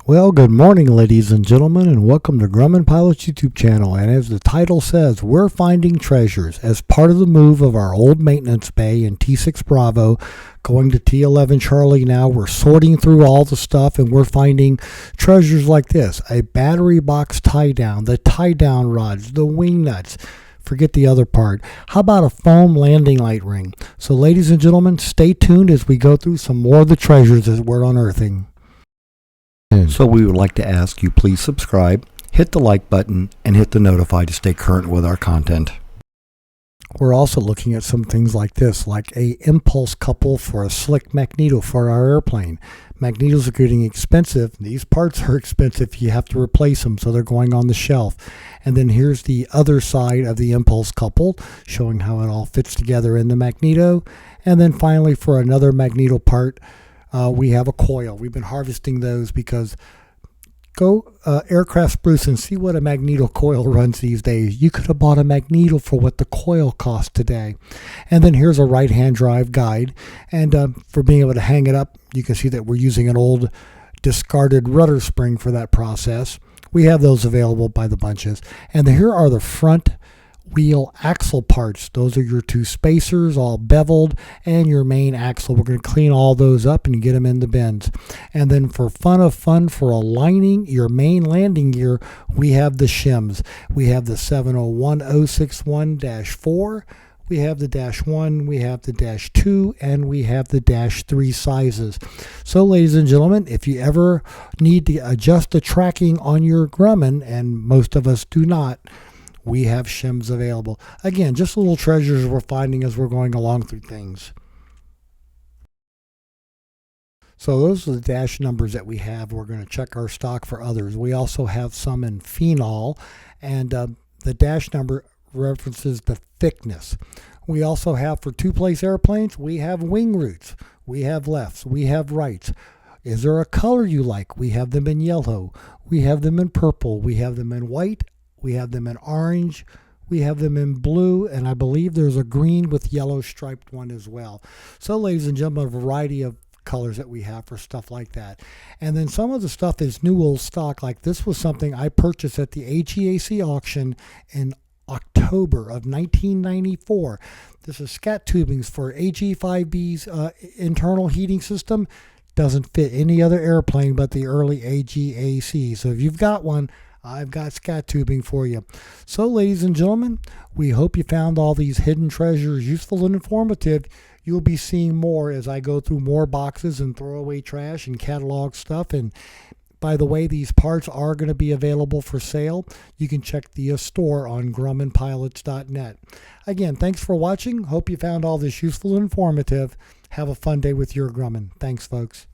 Well, good morning, ladies and gentlemen, and welcome to Grumman Pilot's YouTube channel. And as the title says, we're finding treasures. As part of the move of our old maintenance bay in T6 Bravo, going to T11 Charlie now, we're sorting through all the stuff and we're finding treasures like this. A battery box tie down, the tie down rods, the wing nuts. Forget the other part. How about a foam landing light ring? So ladies and gentlemen, stay tuned as we go through some more of the treasures that we're unearthing. So we would like to ask you please subscribe, hit the like button, and hit the notify to stay current with our content. We're also looking at some things like this, like a impulse couple for a slick magneto for our airplane. Magnetos are getting expensive. These parts are expensive. You have to replace them, so they're going on the shelf. And then here's the other side of the impulse couple, showing how it all fits together in the magneto. And then finally, for another magneto part, we have a coil. We've been harvesting those because go aircraft spruce and see what a magneto coil runs these days. You could have bought a magneto for what the coil costs today. And then here's a right-hand drive guide. And for being able to hang it up, you can see that we're using an old discarded rudder spring for that process. We have those available by the bunches. And here are the front wheel axle parts. Those are your two spacers all beveled and your main axle. We're going to clean all those up and get them in the bins. And then for fun for aligning your main landing gear, we have the shims. We have the 701061-4, we have the -1, we have the -2, and we have the -3 sizes. So ladies and gentlemen, if you ever need to adjust the tracking on your Grumman, and most of us do not, we have shims available. Again, just little treasures we're finding as we're going along through things. So those are the dash numbers that we have. We're going to check our stock for others. We also have some in phenol, and the dash number references the thickness. We also have for two-place airplanes, we have wing roots, we have lefts, we have rights. Is there a color you like? We have them in yellow, we have them in purple, we have them in white, we have them in orange, we have them in blue, and I believe there's a green with yellow striped one as well. So ladies and gentlemen, a variety of colors that we have for stuff like that. And then some of the stuff is new old stock. Like this was something I purchased at the HEAC auction in October of 1994. This is scat tubings for AG5B's internal heating system. Doesn't fit any other airplane but the early AGAC. So if you've got one, I've got scat tubing for you. So ladies and gentlemen, we hope you found all these hidden treasures useful and informative. You'll be seeing more as I go through more boxes and throw away trash and catalog stuff. And by the way, these parts are going to be available for sale. You can check the store on grummanpilots.net. Again, thanks for watching. Hope you found all this useful and informative. Have a fun day with your Grumman. Thanks, folks.